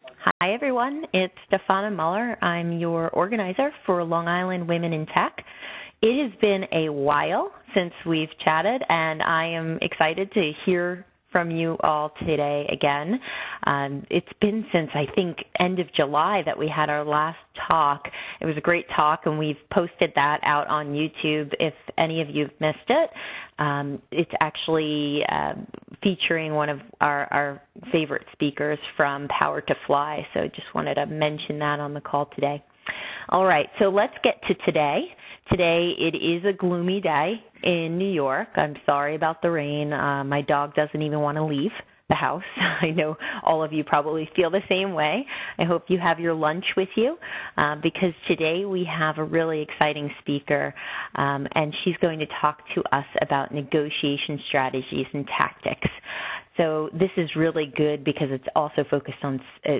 Hi, everyone. It's Stefana Muller. I'm your organizer for Long Island Women in Tech. It has been a while since we've chatted, and I am excited to hear from you all today again. It's been since, I think, end of July that we had our last talk. It was a great talk, and we've posted that out on YouTube if any of you have missed it. It's actually featuring one of our favorite speakers from Power to Fly, so just wanted to mention that on the call today. All right, so let's get to today. Today, it is a gloomy day in New York. I'm sorry about the rain. My dog doesn't even want to leave the house. I know all of you probably feel the same way. I hope you have your lunch with you because today we have a really exciting speaker, and she's going to talk to us about negotiation strategies and tactics. So this is really good because it's also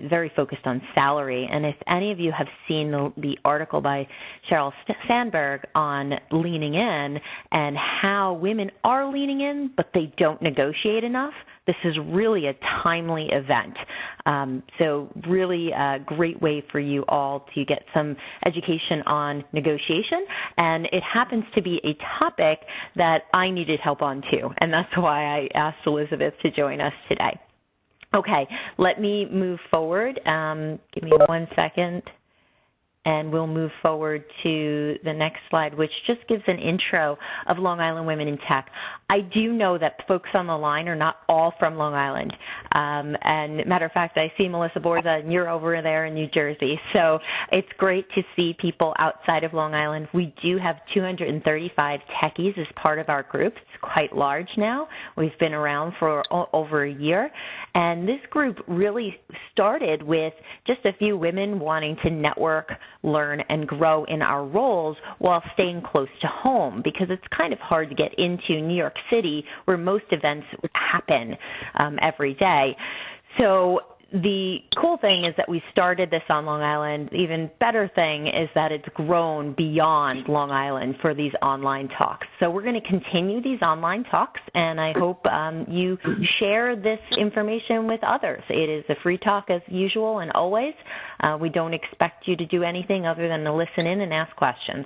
very focused on salary. And if any of you have seen the article by Sheryl Sandberg on leaning in and how women are leaning in, but they don't negotiate enough, this is really a timely event. So really a great way for you all to get some education on negotiation. And it happens to be a topic that I needed help on too. And that's why I asked Elizabeth to join us today. Okay, let me move forward. Give me 1 second. And we'll move forward to the next slide, which just gives an intro of Long Island Women in Tech. I do know that folks on the line are not all from Long Island. And matter of fact, I see Melissa Borza, and you're over there in New Jersey. So it's great to see people outside of Long Island. We do have 235 techies as part of our group. It's quite large now. We've been around for over a year. And this group really started with just a few women wanting to network, learn, and grow in our roles while staying close to home, because it's kind of hard to get into New York City where most events happen every day. So the cool thing is that we started this on Long Island. The even better thing is that it's grown beyond Long Island for these online talks. So we're going to continue these online talks, and I hope you share this information with others. It is a free talk as usual and always. We don't expect you to do anything other than to listen in and ask questions.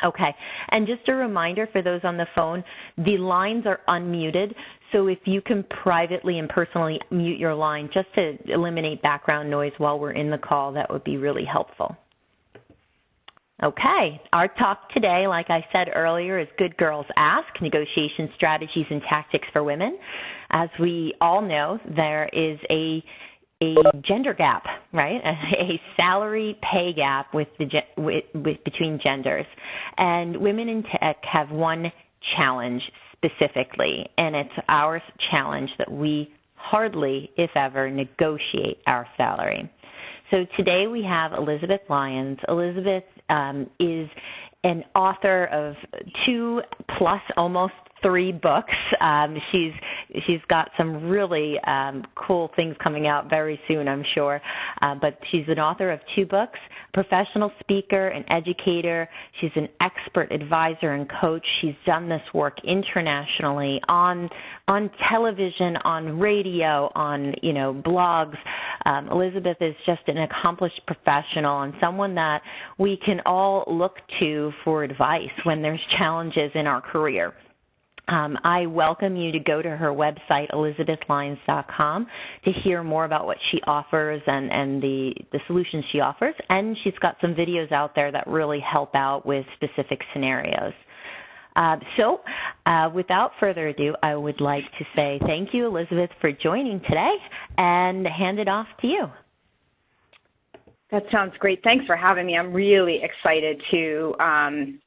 Okay, and just a reminder for those on the phone, the lines are unmuted, so if you can privately and personally mute your line just to eliminate background noise while we're in the call, that would be really helpful. Okay, our talk today, like I said earlier, is Good Girls Ask, Negotiation Strategies and Tactics for Women. As we all know, there is a gender gap, right? A salary pay gap between genders. And women in tech have one challenge specifically, and it's our challenge that we hardly, if ever, negotiate our salary. So today we have Elizabeth Lyons. Elizabeth is an author of 2+ almost 3 books. She's got some really cool things coming out very soon, I'm sure. But she's an author of 2 books, professional speaker and educator. She's an expert advisor and coach. She's done this work internationally on television, on radio, on blogs. Elizabeth is just an accomplished professional and someone that we can all look to for advice when there's challenges in our career. I welcome you to go to her website, elizabethlyons.com, to hear more about what she offers and the solutions she offers. And she's got some videos out there that really help out with specific scenarios. So without further ado, I would like to say thank you, Elizabeth, for joining today, and hand it off to you. That sounds great. Thanks for having me. I'm really excited to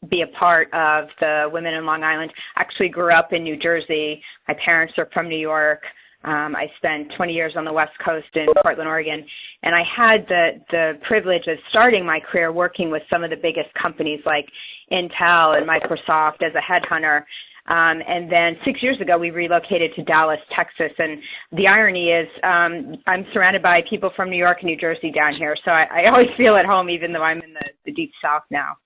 be a part of the Women in Long Island. I actually grew up in New Jersey. My parents are from New York. I spent 20 years on the West Coast in Portland, Oregon, and I had the privilege of starting my career working with some of the biggest companies like Intel and Microsoft as a headhunter. And then 6 years ago, we relocated to Dallas, Texas. And the irony is I'm surrounded by people from New York and New Jersey down here. So I always feel at home, even though I'm in the deep South now.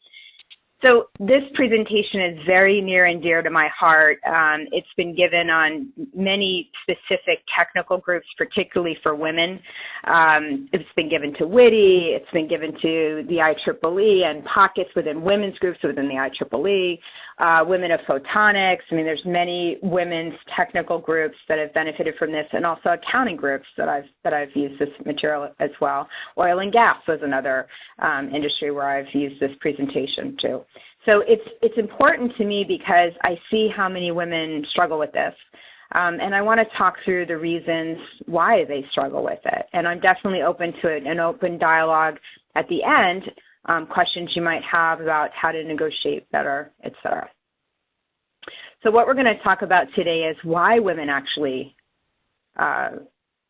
So this presentation is very near and dear to my heart. It's been given on many specific technical groups, particularly for women. It's been given to WITI, it's been given to the IEEE and pockets within women's groups within the IEEE, Women of Photonics. I mean, there's many women's technical groups that have benefited from this, and also accounting groups that I've used this material as well. Oil and gas was another industry where I've used this presentation too. So it's important to me because I see how many women struggle with this. And I want to talk through the reasons why they struggle with it. And I'm definitely open to it, an open dialogue at the end, questions you might have about how to negotiate better, et cetera. So what we're going to talk about today is why women actually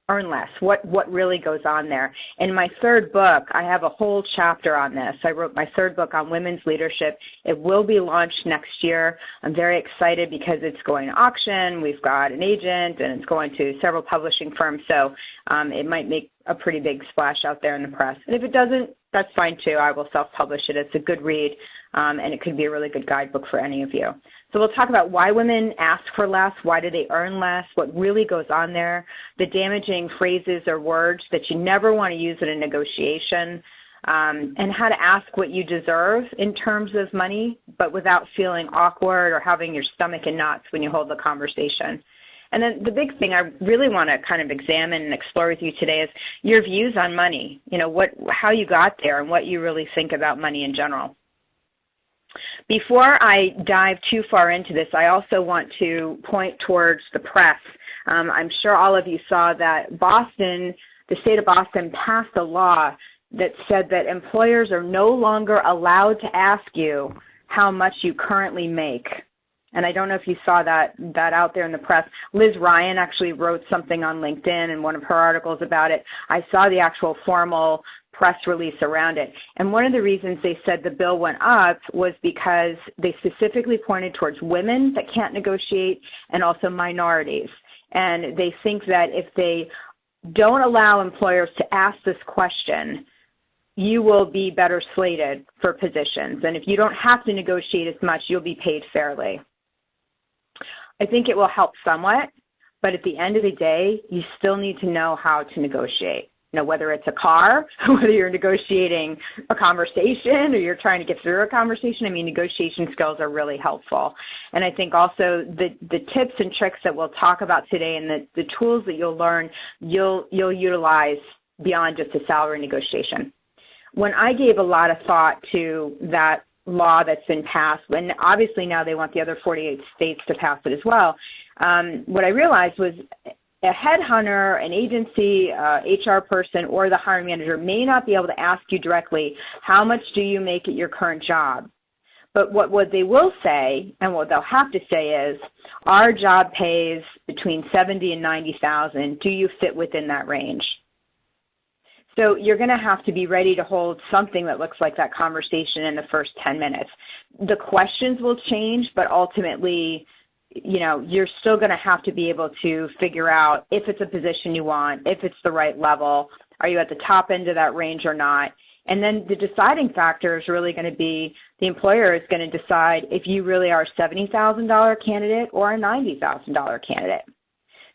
earn less, what really goes on there. In my third book, I have a whole chapter on this. I wrote my third book on women's leadership. It will be launched next year. I'm very excited because it's going to auction. We've got an agent, and it's going to several publishing firms, so it might make a pretty big splash out there in the press. And if it doesn't, that's fine too. I will self-publish it. It's a good read, and it could be a really good guidebook for any of you. So we'll talk about why women ask for less, why do they earn less, what really goes on there, the damaging phrases or words that you never want to use in a negotiation, and how to ask what you deserve in terms of money, but without feeling awkward or having your stomach in knots when you hold the conversation. And then the big thing I really want to kind of examine and explore with you today is your views on money, how you got there and what you really think about money in general. Before I dive too far into this, I also want to point towards the press. I'm sure all of you saw that the state of Boston passed a law that said that employers are no longer allowed to ask you how much you currently make. And I don't know if you saw that out there in the press. Liz Ryan actually wrote something on LinkedIn in one of her articles about it. I saw the actual formal press release around it. And one of the reasons they said the bill went up was because they specifically pointed towards women that can't negotiate and also minorities. And they think that if they don't allow employers to ask this question, you will be better slated for positions. And if you don't have to negotiate as much, you'll be paid fairly. I think it will help somewhat, but at the end of the day, you still need to know how to negotiate. Whether it's a car, whether you're negotiating a conversation or you're trying to get through a conversation, negotiation skills are really helpful. And I think also the tips and tricks that we'll talk about today and the tools that you'll learn, you'll utilize beyond just a salary negotiation. When I gave a lot of thought to that law that's been passed, and obviously now they want the other 48 states to pass it as well, what I realized was a headhunter, an agency, HR person, or the hiring manager may not be able to ask you directly, how much do you make at your current job? But what they will say, and what they'll have to say is, our job pays between $70,000 and $90,000. Do you fit within that range? So you're going to have to be ready to hold something that looks like that conversation in the first 10 minutes. The questions will change, but ultimately, you're still going to have to be able to figure out if it's a position you want, if it's the right level, are you at the top end of that range or not? And then the deciding factor is really going to be the employer is going to decide if you really are a $70,000 candidate or a $90,000 candidate.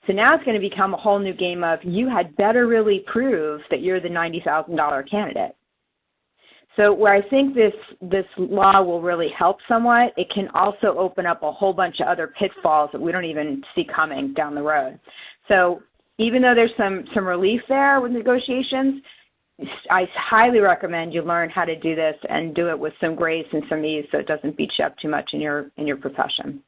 So now it's going to become a whole new game of you had better really prove that you're the $90,000 candidate. So where I think this law will really help somewhat, it can also open up a whole bunch of other pitfalls that we don't even see coming down the road. So even though there's some relief there with negotiations, I highly recommend you learn how to do this and do it with some grace and some ease so it doesn't beat you up too much in your profession.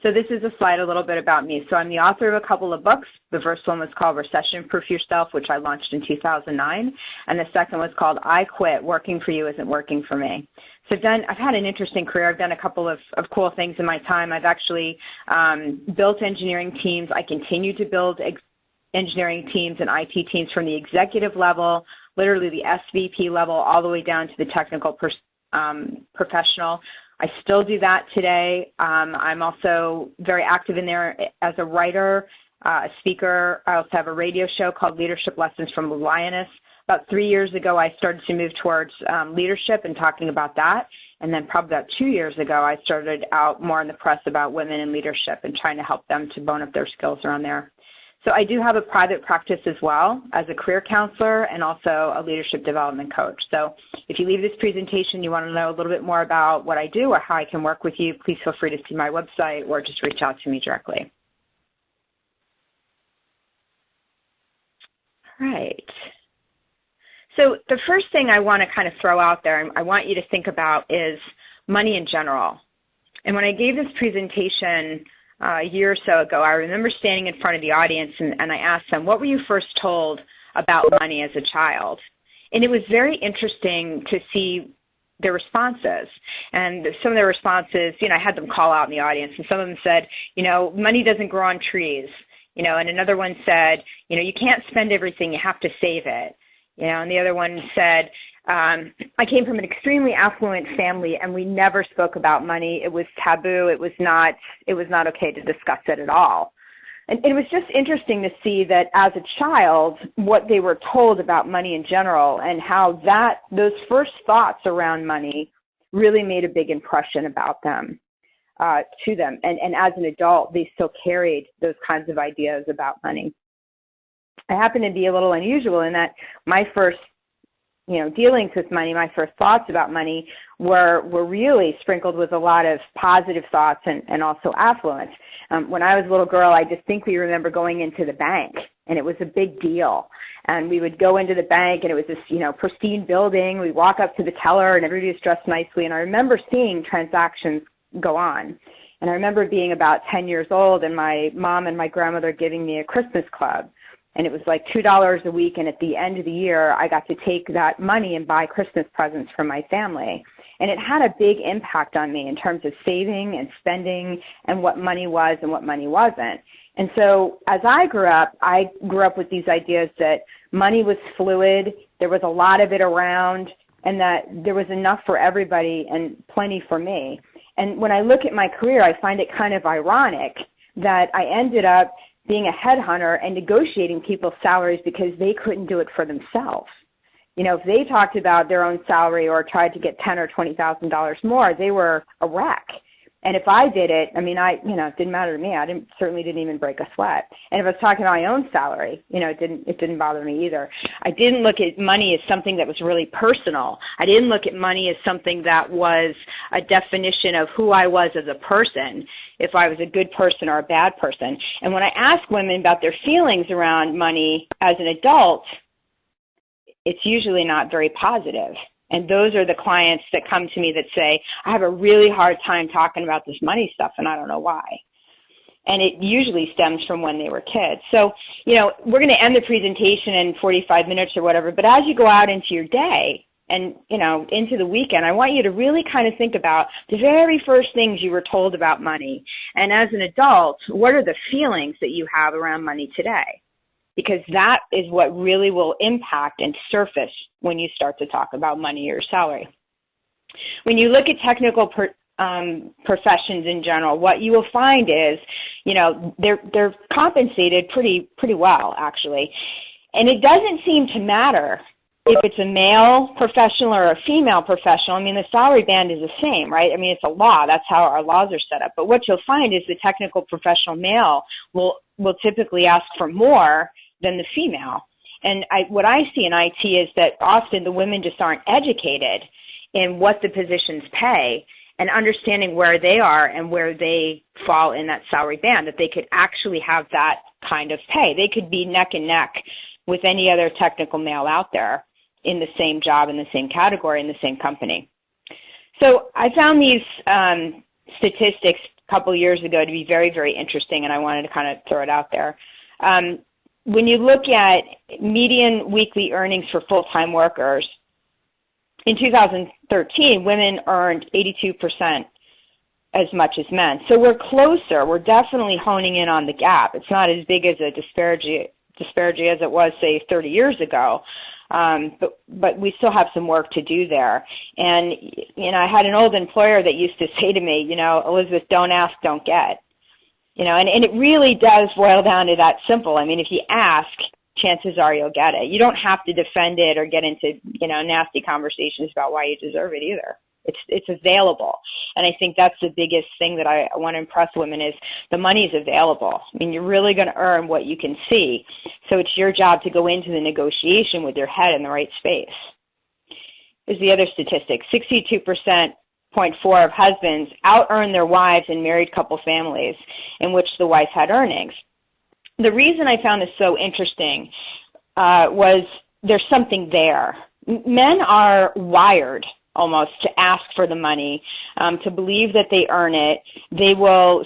So this is a slide a little bit about me. So I'm the author of a couple of books. The first one was called Recession Proof Yourself, which I launched in 2009. And the second was called I Quit, Working for You Isn't Working for Me. So I've had an interesting career. I've done a couple of cool things in my time. I've actually built engineering teams. I continue to build engineering teams and IT teams from the executive level, literally the SVP level, all the way down to the technical professional. I still do that today. I'm also very active in there as a writer, a speaker. I also have a radio show called Leadership Lessons from the Lioness. About 3 years ago, I started to move towards leadership and talking about that. And then probably about 2 years ago, I started out more in the press about women in leadership and trying to help them to bone up their skills around there. So I do have a private practice as well as a career counselor and also a leadership development coach. So if you leave this presentation, you want to know a little bit more about what I do or how I can work with you, please feel free to see my website or just reach out to me directly. All right. So the first thing I want to kind of throw out there and I want you to think about is money in general. And when I gave this presentation a year or so ago, I remember standing in front of the audience and I asked them, what were you first told about money as a child? And it was very interesting to see their responses. And some of their responses, I had them call out in the audience, and some of them said, money doesn't grow on trees. And another one said, you can't spend everything, you have to save it. And the other one said, I came from an extremely affluent family and we never spoke about money. It was taboo. It was not okay to discuss it at all. And it was just interesting to see that as a child, what they were told about money in general and how those first thoughts around money really made a big impression about them, to them. And as an adult, they still carried those kinds of ideas about money. I happen to be a little unusual in that my first, dealings with money, my first thoughts about money were really sprinkled with a lot of positive thoughts and also affluence. When I was a little girl, I distinctly remember going into the bank, and it was a big deal. And we would go into the bank, and it was this, pristine building. We'd walk up to the teller, and everybody was dressed nicely. And I remember seeing transactions go on. And I remember being about 10 years old, and my mom and my grandmother giving me a Christmas club. And it was like $2 a week, and at the end of the year, I got to take that money and buy Christmas presents for my family. And it had a big impact on me in terms of saving and spending and what money was and what money wasn't. And so as I grew up with these ideas that money was fluid, there was a lot of it around, and that there was enough for everybody and plenty for me. And when I look at my career, I find it kind of ironic that I ended up being a headhunter and negotiating people's salaries because they couldn't do it for themselves. If they talked about their own salary or tried to get $10,000 or $20,000 more, they were a wreck. And if I did it, it didn't matter to me. I certainly didn't even break a sweat. And if I was talking about my own salary, it didn't bother me either. I didn't look at money as something that was really personal. I didn't look at money as something that was a definition of who I was as a person, if I was a good person or a bad person. And when I ask women about their feelings around money as an adult, it's usually not very positive. And those are the clients that come to me that say, I have a really hard time talking about this money stuff, and I don't know why. And it usually stems from when they were kids. So, we're going to end the presentation in 45 minutes or whatever, but as you go out into your day and, into the weekend, I want you to really kind of think about the very first things you were told about money. And as an adult, what are the feelings that you have around money today? Because that is what really will impact and surface when you start to talk about money or salary. When you look at technical professions in general, what you will find is, they're compensated pretty well, actually. And it doesn't seem to matter if it's a male professional or a female professional. The salary band is the same, right? It's a law. That's how our laws are set up. But what you'll find is the technical professional male will typically ask for more than the female. And what I see in IT is that often the women just aren't educated in what the positions pay and understanding where they are and where they fall in that salary band, that they could actually have that kind of pay. They could be neck and neck with any other technical male out there in the same job, in the same category, in the same company. So I found these statistics a couple of years ago to be very, very interesting, and I wanted to kind of throw it out there. When you look at median weekly earnings for full-time workers, in 2013, women earned 82% as much as men. So we're closer. We're definitely honing in on the gap. It's not as big as a disparity as it was, say, 30 years ago. But we still have some work to do there. And, I had an old employer that used to say to me, Elizabeth, don't ask, don't get. And it really does boil down to that simple. If you ask, chances are you'll get it. You don't have to defend it or get into, nasty conversations about why you deserve it either. It's available. And I think that's the biggest thing that I want to impress women is the money is available. I mean, you're really going to earn what you can see. So it's your job to go into the negotiation with your head in the right space. Is the other statistic. 62.4% of husbands out-earn their wives in married couple families in which the wife had earnings. The reason I found this so interesting was there's something there. Men are wired almost to ask for the money, to believe that they earn it. They will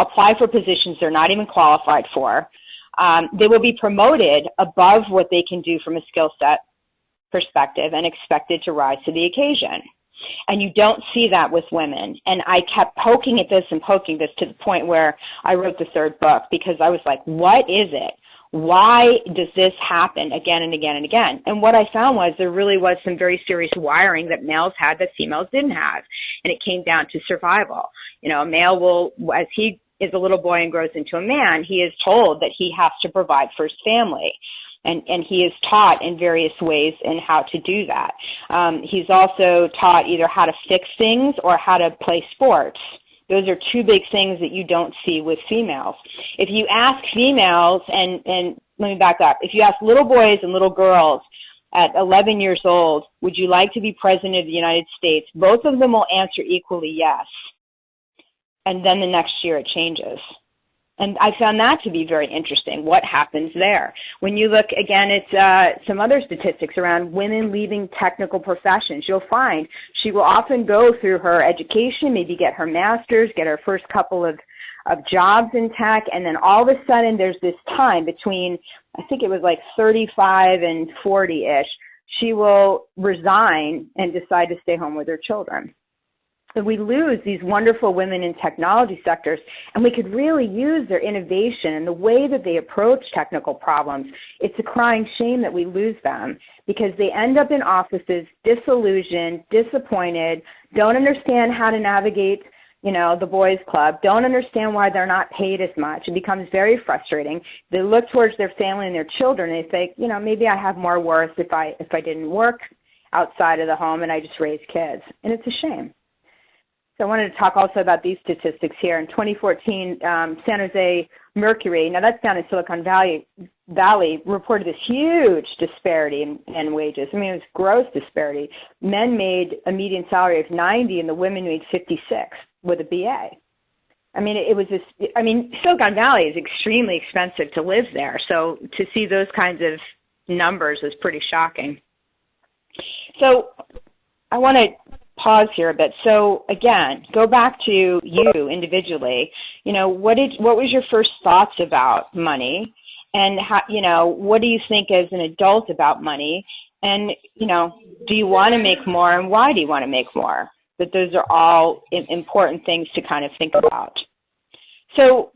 apply for positions they're not even qualified for. They will be promoted above what they can do from a skill set perspective and expected to rise to the occasion. And you don't see that with women. And I kept poking at this and poking this to the point where I wrote the third book, because I was like, what is it? Why does this happen again and again and again? And what I found was there really was some very serious wiring that males had that females didn't have. And it came down to survival. A male will, as he is a little boy and grows into a man, he is told that he has to provide for his family. And he is taught in various ways in how to do that. He's also taught either how to fix things or how to play sports. Those are two big things that you don't see with females. If you ask females, and let me back up, if you ask little boys and little girls at 11 years old, would you like to be president of the United States? Both of them will answer equally yes. And then the next year it changes. And I found that to be very interesting, what happens there. When you look, again, at some other statistics around women leaving technical professions, you'll find she will often go through her education, maybe get her master's, get her first couple of jobs in tech, and then all of a sudden there's this time between, I think it was like 35 and 40-ish, she will resign and decide to stay home with her children. So we lose these wonderful women in technology sectors, and we could really use their innovation and the way that they approach technical problems. It's a crying shame that we lose them, because they end up in offices disillusioned, disappointed, don't understand how to navigate, the boys club, don't understand why they're not paid as much. It becomes very frustrating. They look towards their family and their children, and they think, maybe I have more worth if I didn't work outside of the home and I just raised kids. And it's a shame. So I wanted to talk also about these statistics here. In 2014, San Jose Mercury, now that's down in Silicon Valley, reported this huge disparity in wages. I mean, it was gross disparity. Men made a median salary of 90 and the women made 56 with a BA. I mean, Silicon Valley is extremely expensive to live there. So to see those kinds of numbers is pretty shocking. So I want to pause here a bit. So again, go back to you individually. What was your first thoughts about money, and how, what do you think as an adult about money? And do you want to make more, and why do you want to make more? But those are all important things to kind of think about. So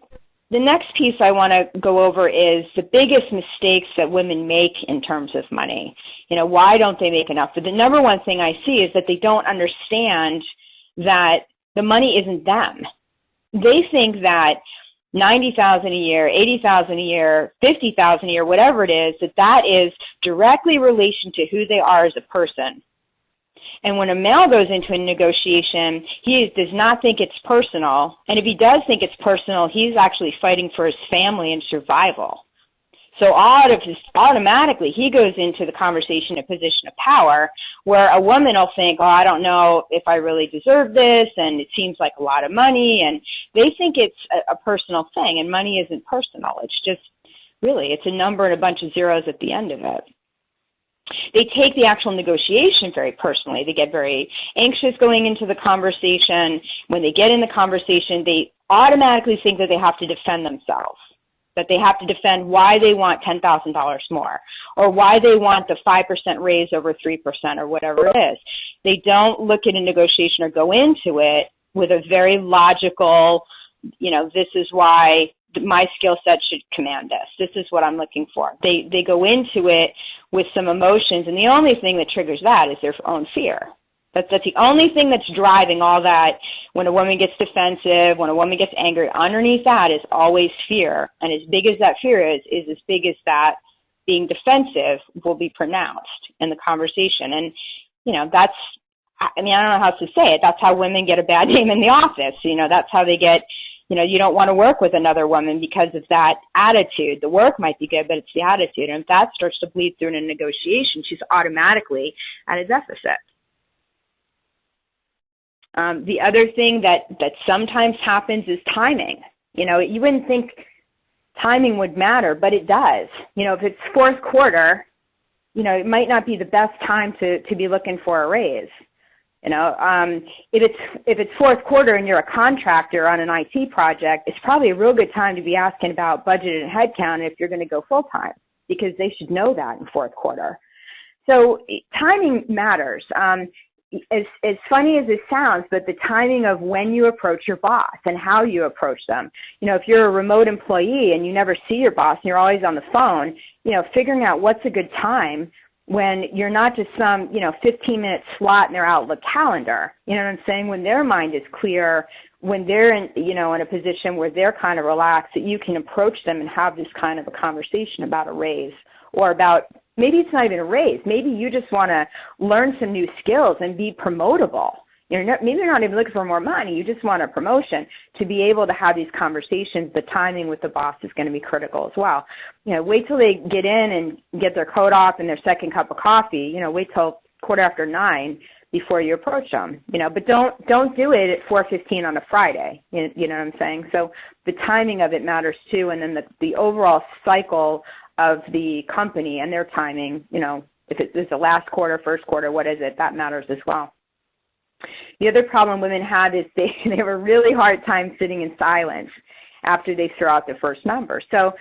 the next piece I want to go over is the biggest mistakes that women make in terms of money. Why don't they make enough? But the number one thing I see is that they don't understand that the money isn't them. They think that $90,000 a year, $80,000 a year, $50,000 a year, whatever it is, that is directly relation to who they are as a person. And when a male goes into a negotiation, he does not think it's personal. And if he does think it's personal, he's actually fighting for his family and survival. So automatically, he goes into the conversation in a position of power, where a woman will think, I don't know if I really deserve this, and it seems like a lot of money, and they think it's a personal thing, and money isn't personal. It's just, really, it's a number and a bunch of zeros at the end of it. They take the actual negotiation very personally. They get very anxious going into the conversation. When they get in the conversation, they automatically think that they have to defend themselves, that they have to defend why they want $10,000 more, or why they want the 5% raise over 3%, or whatever it is. They don't look at a negotiation or go into it with a very logical, this is why my skill set should command this. This is what I'm looking for. They go into it with some emotions, and the only thing that triggers that is their own fear. That's the only thing that's driving all that. When a woman gets defensive, when a woman gets angry, underneath that is always fear. And as big as that fear is as big as that being defensive will be pronounced in the conversation. And, that's I mean, I don't know how to say it. That's how women get a bad name in the office. That's how they get, you don't want to work with another woman because of that attitude. The work might be good, but it's the attitude. And if that starts to bleed through in a negotiation, she's automatically at a deficit. The other thing that sometimes happens is timing. You wouldn't think timing would matter, but it does. If it's fourth quarter, it might not be the best time to be looking for a raise. If it's fourth quarter and you're a contractor on an IT project, it's probably a real good time to be asking about budget and headcount if you're going to go full time, because they should know that in fourth quarter. So timing matters. As funny as it sounds, but the timing of when you approach your boss and how you approach them. If you're a remote employee and you never see your boss and you're always on the phone, figuring out what's a good time when you're not just some, 15-minute slot in their Outlook calendar. You know what I'm saying? When their mind is clear, when they're in, in a position where they're kind of relaxed, that you can approach them and have this kind of a conversation about a raise, or about, maybe it's not even a raise. Maybe you just want to learn some new skills and be promotable. Maybe you're not even looking for more money. You just want a promotion. To be able to have these conversations, the timing with the boss is going to be critical as well. Wait till they get in and get their coat off and their second cup of coffee. Wait till 9:15 before you approach them. But don't do it at 4:15 on a Friday. You know what I'm saying? So the timing of it matters too, and then the overall cycle of the company and their timing. If it's the last quarter, first quarter, what is it? That matters as well. The other problem women have is they have a really hard time sitting in silence after they throw out the first number. So,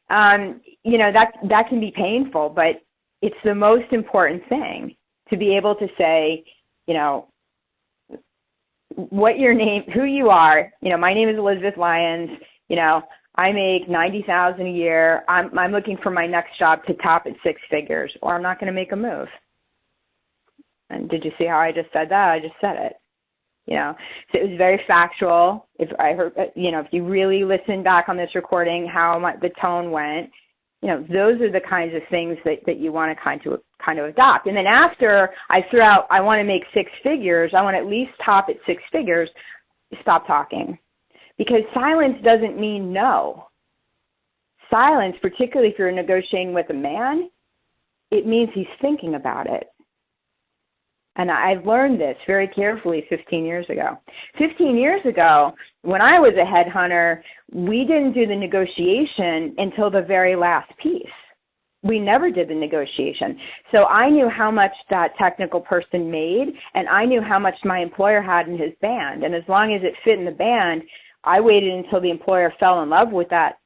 that can be painful, but it's the most important thing to be able to say, what your name, who you are. My name is Elizabeth Lyons. I make $90,000 a year. I'm looking for my next job to top at six figures, or I'm not going to make a move. And did you see how I just said that? I just said it. So it was very factual. If I heard, if you really listen back on this recording, how the tone went, those are the kinds of things that you want to kind of adopt. And then after I threw out, I want to make six figures, I want to at least top at six figures, stop talking. Because silence doesn't mean no. Silence, particularly if you're negotiating with a man, it means he's thinking about it. And I've learned this very carefully 15 years ago. 15 years ago, when I was a headhunter, we didn't do the negotiation until the very last piece. We never did the negotiation. So I knew how much that technical person made, and I knew how much my employer had in his band. And as long as it fit in the band, I waited until the employer fell in love with that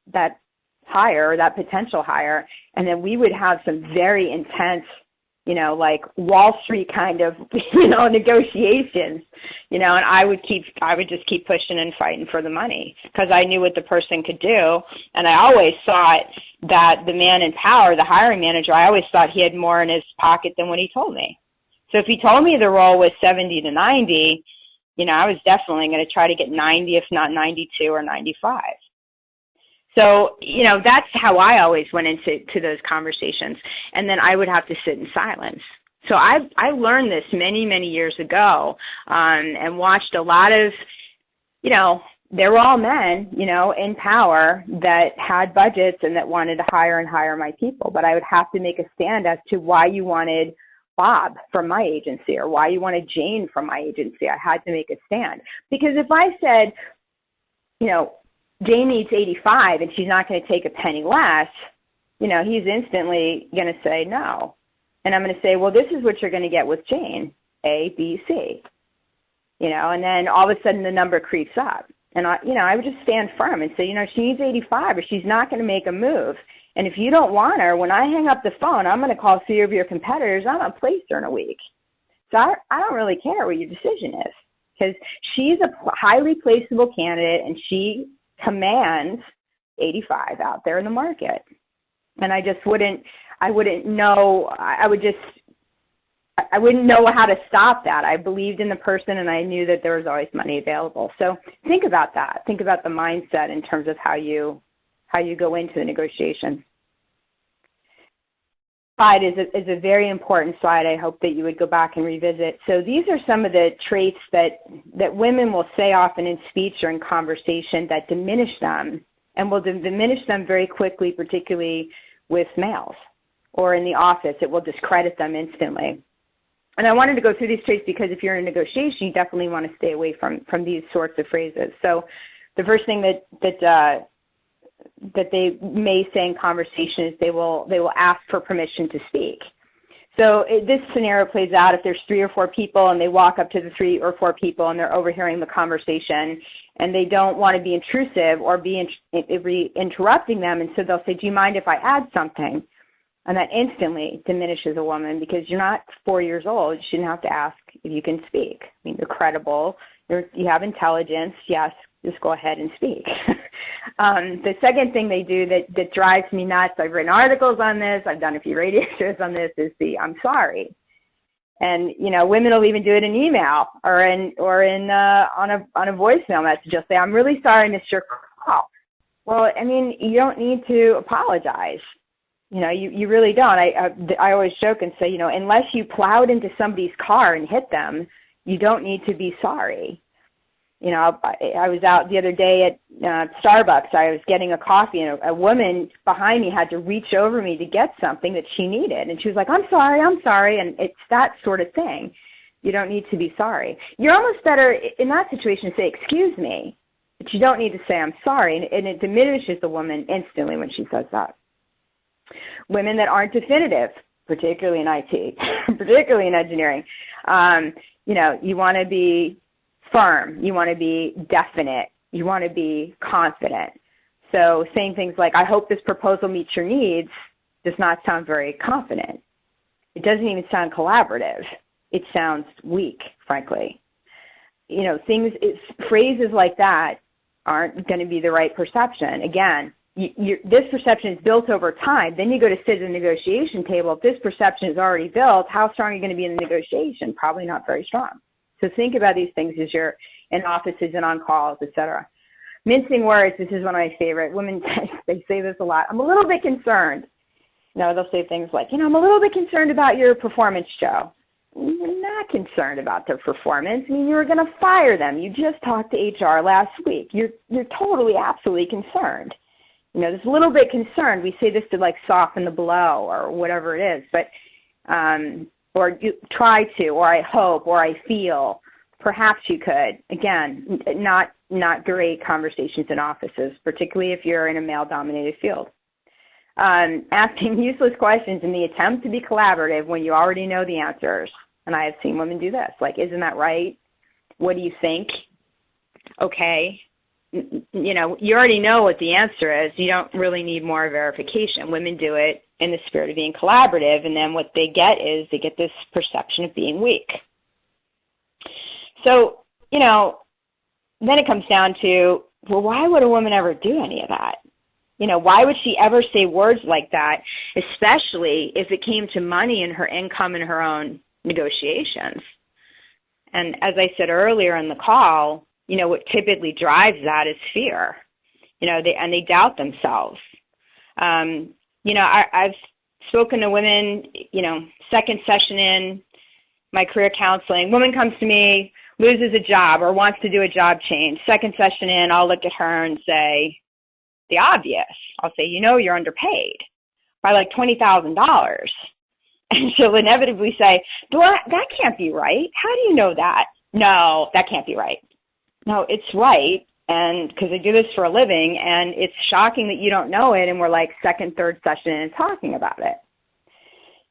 hire, or that potential hire, and then we would have some very intense, like Wall Street kind of, negotiations, and I would just keep pushing and fighting for the money, because I knew what the person could do. And I always thought that the man in power, the hiring manager, I always thought he had more in his pocket than what he told me. So if he told me the role was 70 to 90, I was definitely going to try to get 90, if not 92 or 95. So, that's how I always went into those conversations. And then I would have to sit in silence. So I learned this many, many years ago, and watched a lot of, they were all men, in power that had budgets and that wanted to hire and hire my people. But I would have to make a stand as to why you wanted Bob from my agency, or why you wanted Jane from my agency. I had to make a stand. Because if I said, Jane needs 85 and she's not going to take a penny less, he's instantly going to say no. And I'm going to say, well, this is what you're going to get with Jane, A, B, C. And then all of a sudden the number creeps up. And I would just stand firm and say, she needs 85 or she's not going to make a move. And if you don't want her, when I hang up the phone, I'm going to call 3 of your competitors. I'm going to place her in a week. So I don't really care what your decision is, because she's a highly placeable candidate and she commands 85 out there in the market. And I wouldn't know how to stop that. I believed in the person and I knew that there was always money available. So think about that. Think about the mindset in terms of how you go into the negotiation. slide is a very important slide. I hope that you would go back and revisit. So these are some of the traits that women will say often in speech or in conversation that diminish them, and will diminish them very quickly, particularly with males or in the office. It will discredit them instantly. And I wanted to go through these traits because if you're in a negotiation, you definitely want to stay away from these sorts of phrases. So the first thing that they may say in conversation is they will ask for permission to speak. So this scenario plays out if there's 3 or 4 people and they walk up to the 3 or 4 people and they're overhearing the conversation and they don't want to be intrusive or be interrupting them, and so they'll say, do you mind if I add something? And that instantly diminishes a woman because you're not 4 years old. You shouldn't have to ask if you can speak. I mean, you're credible. You have intelligence. Yes, just go ahead and speak. The second thing they do that drives me nuts, I've written articles on this, I've done a few radio shows on this, is the I'm sorry. And, women will even do it in email or on a voicemail message. They'll say, I'm really sorry I missed your call. Well, I mean, you don't need to apologize. You really don't. I always joke and say, unless you plowed into somebody's car and hit them, you don't need to be sorry. I was out the other day at Starbucks. I was getting a coffee, and a woman behind me had to reach over me to get something that she needed. And she was like, I'm sorry. And it's that sort of thing. You don't need to be sorry. You're almost better in that situation to say, excuse me, but you don't need to say, I'm sorry. And it diminishes the woman instantly when she says that. Women that aren't definitive, particularly in IT, particularly in engineering, you want to be firm, you want to be definite, you want to be confident. So saying things like, I hope this proposal meets your needs, does not sound very confident. It doesn't even sound collaborative. It sounds weak, frankly. Phrases like that aren't going to be the right perception. Again, this perception is built over time. Then you go to sit at the negotiation table. If this perception is already built, how strong are you going to be in the negotiation? Probably not very strong. So think about these things as you're in offices and on calls, etc. Mincing words, this is one of my favorite. Women, they say this a lot. I'm a little bit concerned. They'll say things like, I'm a little bit concerned about your performance, Joe. You're not concerned about their performance. I mean, you were going to fire them. You just talked to HR last week. You're totally, absolutely concerned. This little bit concerned. We say this to soften the blow or whatever it is, but or you try to, or I hope, or I feel. Perhaps you could. Again, not great conversations in offices, particularly if you're in a male-dominated field. Asking useless questions in the attempt to be collaborative when you already know the answers. And I have seen women do this. Isn't that right? What do you think? Okay. You already know what the answer is. You don't really need more verification. Women do it in the spirit of being collaborative, and then what they get is they get this perception of being weak. So, then it comes down to, well, why would a woman ever do any of that? Why would she ever say words like that, especially if it came to money and her income and her own negotiations? And as I said earlier in the call, what typically drives that is fear, they doubt themselves. I've spoken to women, second session in my career counseling, woman comes to me, loses a job or wants to do a job change. Second session in, I'll look at her and say the obvious. I'll say, you're underpaid by $20,000. And she'll inevitably say, that can't be right. How do you know that? No, that can't be right. No, it's right, and because I do this for a living, and it's shocking that you don't know it, and we're second, third session and talking about it.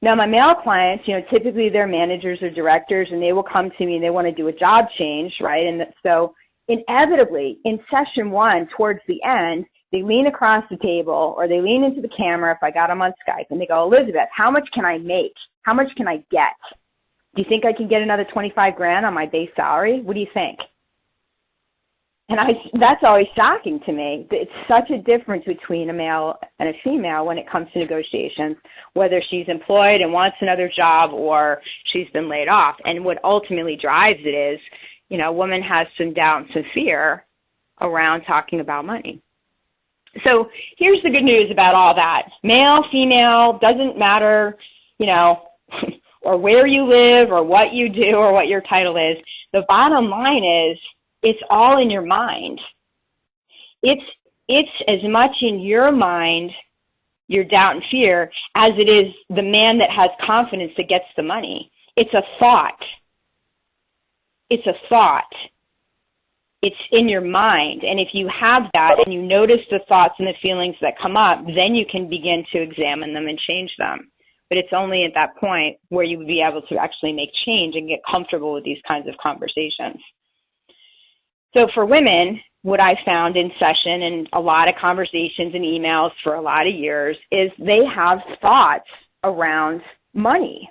Now, my male clients, typically they're managers or directors, and they will come to me and they want to do a job change, right? And so inevitably, in session 1, towards the end, they lean across the table or they lean into the camera if I got them on Skype, and they go, Elizabeth, how much can I make? How much can I get? Do you think I can get another $25,000 on my base salary? What do you think? And that's always shocking to me. It's such a difference between a male and a female when it comes to negotiations, whether she's employed and wants another job or she's been laid off. And what ultimately drives it is, a woman has some doubt and some fear around talking about money. So here's the good news about all that. Male, female, doesn't matter. you know, or where you live or what you do or what your title is. The bottom line is it's all in your mind. It's as much in your mind, your doubt and fear, as it is the man that has confidence that gets the money. It's a thought. It's a thought. It's in your mind. And if you have that and you notice the thoughts and the feelings that come up, then you can begin to examine them and change them. But it's only at that point where you would be able to actually make change and get comfortable with these kinds of conversations. So for women, what I found in session and a lot of conversations and emails for a lot of years is they have thoughts around money.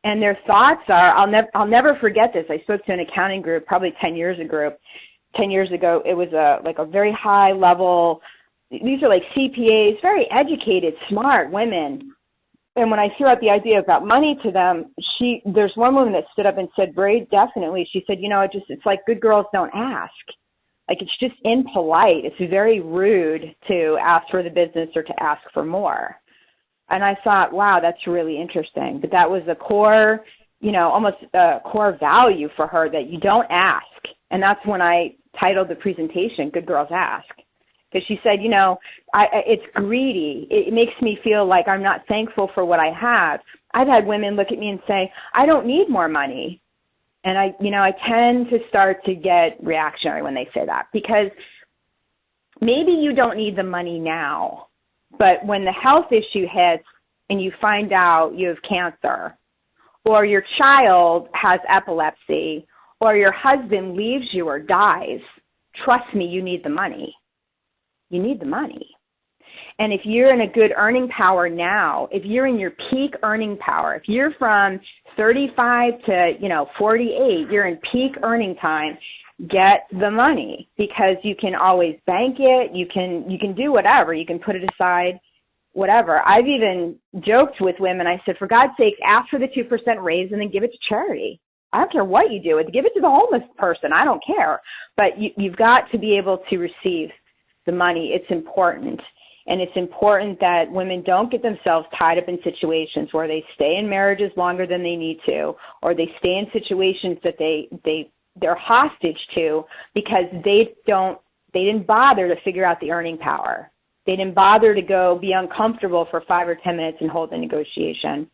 And their thoughts are, I'll never forget this. I spoke to an accounting group probably 10 years ago. 10 years ago, it was a very high level, these are like CPAs, very educated, smart women. And when I threw out the idea about money to them, there's one woman that stood up and said very definitely, she said, it's like good girls don't ask. Like it's just impolite. It's very rude to ask for the business or to ask for more. And I thought, wow, that's really interesting. But that was a core, almost a core value for her, that you don't ask. And that's when I titled the presentation, Good Girls Ask. Because she said, it's greedy. It makes me feel like I'm not thankful for what I have. I've had women look at me and say, I don't need more money. And I tend to start to get reactionary when they say that, because maybe you don't need the money now, but when the health issue hits and you find out you have cancer, or your child has epilepsy, or your husband leaves you or dies, trust me, you need the money. You need the money. And if you're in a good earning power now, if you're in your peak earning power, if you're from 35 to, 48, you're in peak earning time, get the money, because you can always bank it. You can do whatever. You can put it aside, whatever. I've even joked with women. I said, for God's sake, ask for the 2% raise and then give it to charity. I don't care what you do. Give it to the homeless person. I don't care. But you've got to be able to receive the money. It's important. And it's important that women don't get themselves tied up in situations where they stay in marriages longer than they need to, or they stay in situations that they're hostage to because they didn't bother to figure out the earning power. They didn't bother to go be uncomfortable for 5 or 10 minutes and hold the negotiation.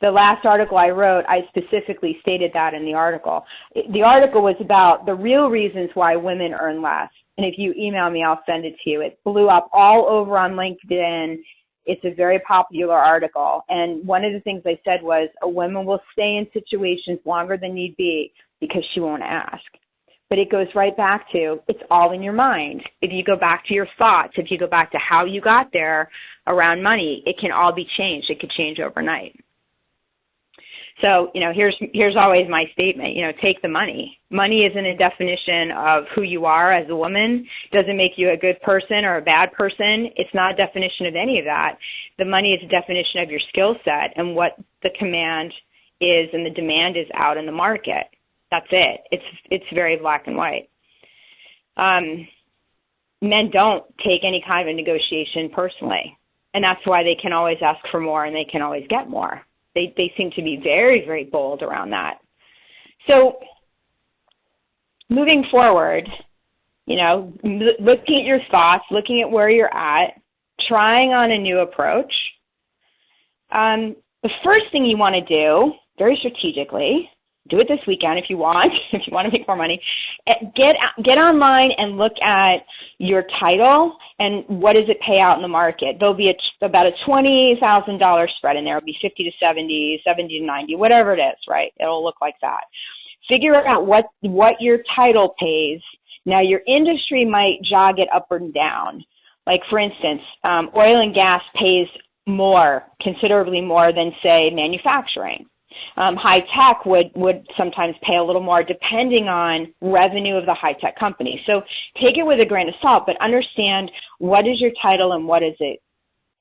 The last article I wrote, I specifically stated that in the article. The article was about the real reasons why women earn less. And if you email me, I'll send it to you. It blew up all over on LinkedIn. It's a very popular article. And one of the things I said was a woman will stay in situations longer than need be because she won't ask. But it goes right back to, it's all in your mind. If you go back to your thoughts, if you go back to how you got there around money, it can all be changed. It could change overnight. So, here's always my statement, take the money. Money isn't a definition of who you are as a woman. It doesn't make you a good person or a bad person. It's not a definition of any of that. The money is a definition of your skill set and what the command is and the demand is out in the market. That's it. It's very black and white. Men don't take any kind of negotiation personally, and that's why they can always ask for more and they can always get more. They seem to be very, very bold around that. So moving forward, looking at your thoughts, looking at where you're at, trying on a new approach. The first thing you want to do, very strategically, do it this weekend if you want to make more money, get online and look at your title and what does it pay out in the market. There'll be about a $20,000 spread in there. It'll be 50 to 70, 70 to 90, whatever it is, right? It'll look like that. Figure out what your title pays. Now, your industry might jog it up or down. Like, for instance, oil and gas pays more, considerably more than, say, manufacturing. High tech would sometimes pay a little more depending on revenue of the high tech company. So take it with a grain of salt, but understand what is your title and what is it,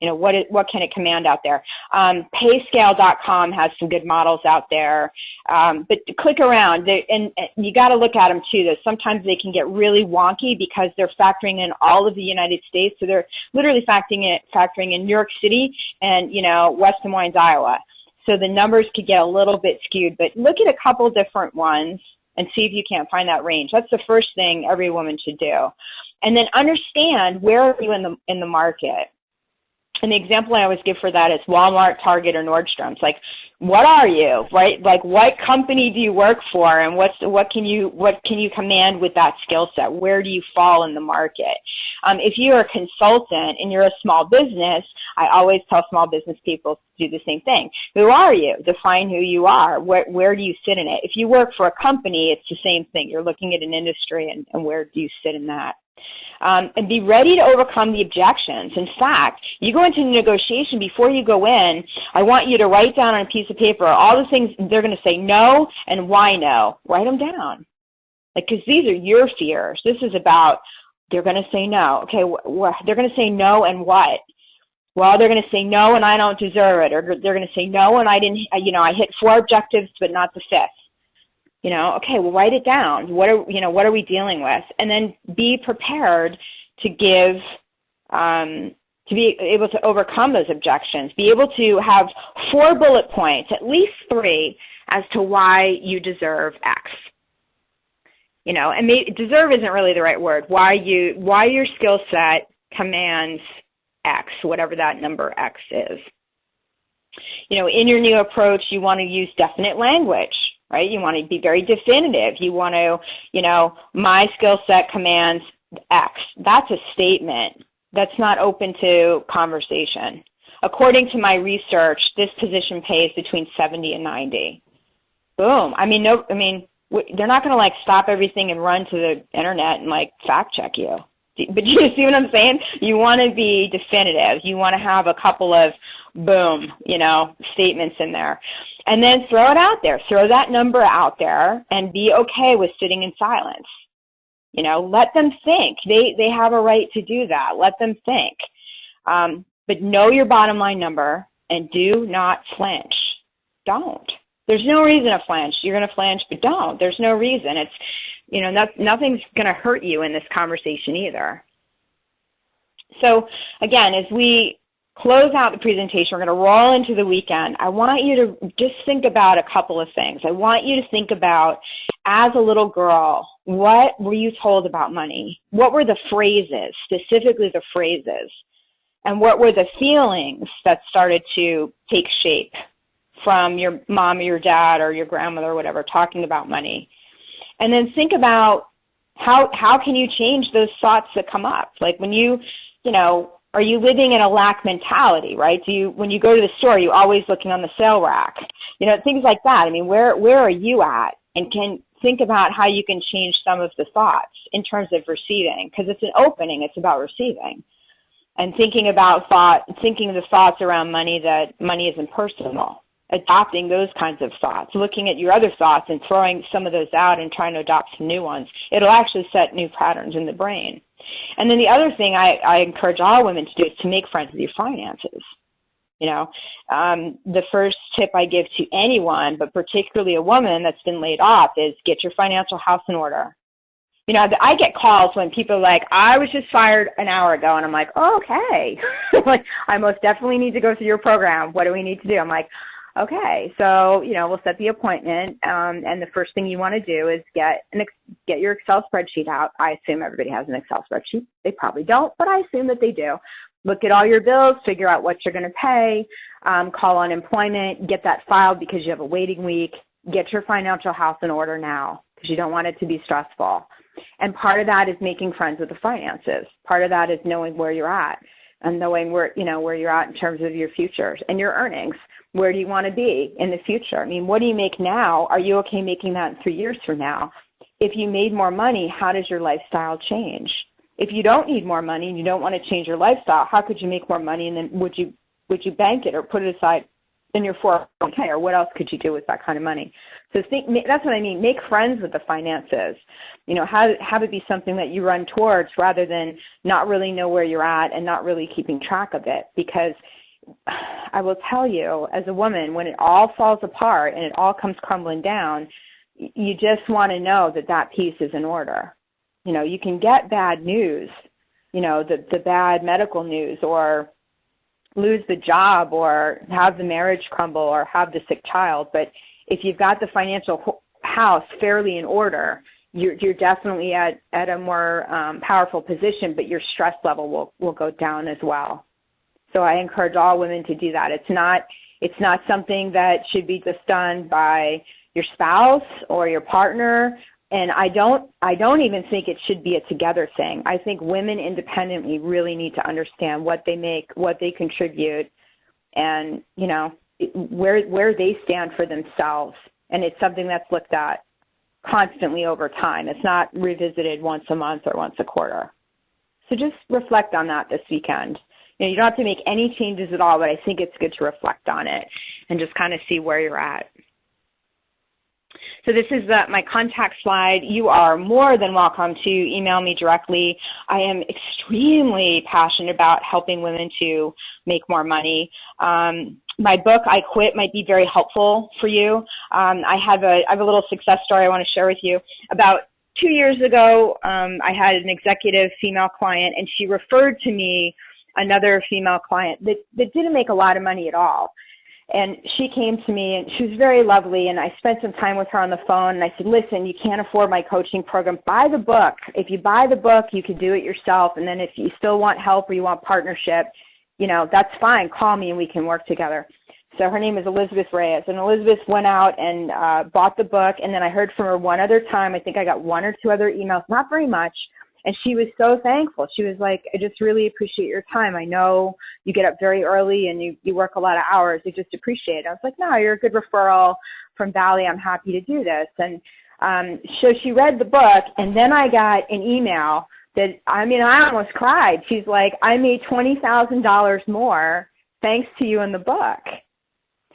what can it command out there. Payscale.com has some good models out there, but click around and you got to look at them too. Though sometimes they can get really wonky because they're factoring in all of the United States. So they're literally factoring in New York City and West Des Moines, Iowa. So the numbers could get a little bit skewed, but look at a couple different ones and see if you can't find that range. That's the first thing every woman should do. And then understand, where are you in the market? And the example I always give for that is Walmart, Target, or Nordstrom's. Like, what are you, right? Like, what company do you work for, and what can you command with that skill set? Where do you fall in the market? If you're a consultant and you're a small business, I always tell small business people to do the same thing. Who are you? Define who you are. Where do you sit in it? If you work for a company, it's the same thing. You're looking at an industry, and where do you sit in that? And be ready to overcome the objections. In fact, you go into a negotiation, before you go in, I want you to write down on a piece of paper all the things they're going to say no and why no. Write them down. Like, because these are your fears. This is about, they're going to say no. Okay, they're going to say no and what? Well, they're going to say no and I don't deserve it. Or they're going to say no and I hit 4 objectives but not the 5th. Okay, well, write it down. What are we dealing with? And then be prepared to give, to be able to overcome those objections. Be able to have 4 bullet points, at least 3, as to why you deserve X. And deserve isn't really the right word. Why your skill set commands X, whatever that number X is. In your new approach, you want to use definite language. Right? You want to be very definitive. You want to, my skill set commands X. That's a statement. That's not open to conversation. According to my research, this position pays between 70 and 90. Boom. They're not going to stop everything and run to the internet and fact check you. But you see what I'm saying? You want to be definitive. You want to have a couple of boom, statements in there. And then throw it out there. Throw that number out there and be okay with sitting in silence. Let them think. They have a right to do that. Let them think. But know your bottom line number and do not flinch. Don't. There's no reason to flinch. You're going to flinch, but don't. There's no reason. It's, nothing's going to hurt you in this conversation either. So again, as we close out the presentation, we're going to roll into the weekend. I want you to just think about a couple of things. I want you to think about, as a little girl, what were you told about money? What were the phrases, specifically the phrases? And what were the feelings that started to take shape from your mom or your dad or your grandmother or whatever talking about money? And then think about how can you change those thoughts that come up? Like when are you living in a lack mentality, right? When you go to the store, are you always looking on the sale rack? Things like that. Where are you at? And can think about how you can change some of the thoughts in terms of receiving, because it's an opening. It's about receiving. And thinking of the thoughts around money, that money isn't personal. Adopting those kinds of thoughts, looking at your other thoughts and throwing some of those out and trying to adopt some new ones. It'll actually set new patterns in the brain. And then the other thing I encourage all women to do is to make friends with your finances. The first tip I give to anyone, but particularly a woman that's been laid off, is get your financial house in order. I get calls when people are like, I was just fired an hour ago, and I'm like, oh, okay. I most definitely need to go through your program. What do we need to do? I'm like, okay, so, we'll set the appointment, and the first thing you want to do is get your Excel spreadsheet out. I assume everybody has an Excel spreadsheet. They probably don't, but I assume that they do. Look at all your bills, figure out what you're going to pay, call unemployment, get that filed because you have a waiting week. Get your financial house in order now because you don't want it to be stressful. And part of that is making friends with the finances. Part of that is knowing where you're at and knowing where you're at in terms of your futures and your earnings. Where do you want to be in the future? What do you make now? Are you okay making that in 3 years from now? If you made more money, how does your lifestyle change? If you don't need more money and you don't want to change your lifestyle, how could you make more money? And then would you bank it or put it aside in your 401k, or what else could you do with that kind of money? So that's what I mean. Make friends with the finances. Have it be something that you run towards rather than not really know where you're at and not really keeping track of it. Because I will tell you, as a woman, when it all falls apart and it all comes crumbling down, you just want to know that piece is in order. You can get bad news, the bad medical news or lose the job or have the marriage crumble or have the sick child. But if you've got the financial house fairly in order, you're definitely at a more powerful position, but your stress level will go down as well. So I encourage all women to do that. It's not something that should be just done by your spouse or your partner. And I don't even think it should be a together thing. I think women independently really need to understand what they make, what they contribute, and, you know, where they stand for themselves. And it's something that's looked at constantly over time. It's not revisited once a month or once a quarter. So just reflect on that this weekend. You know, you don't have to make any changes at all, but I think it's good to reflect on it and just kind of see where you're at. So this is my contact slide. You are more than welcome to email me directly. I am extremely passionate about helping women to make more money. My book, I Quit, might be very helpful for you. I have a little success story I want to share with you. About 2 years ago, I had an executive female client, and she referred to me another female client that didn't make a lot of money at all. And she came to me, and she was very lovely, and I spent some time with her on the phone, and I said, listen, you can't afford my coaching program. Buy the book. If you buy the book, you can do it yourself, and then if you still want help or you want partnership, you know, that's fine. Call me, and we can work together. So her name is Elizabeth Reyes, and Elizabeth went out and bought the book, and then I heard from her one other time. I think I got 1 or 2 other emails, not very much. And she was so thankful. She was like, I just really appreciate your time. I know you get up very early and you work a lot of hours. I just appreciate it. I was like, no, you're a good referral from Valley. I'm happy to do this. And so she read the book, and then I got an email that, I mean, I almost cried. She's like, I made $20,000 more thanks to you in the book.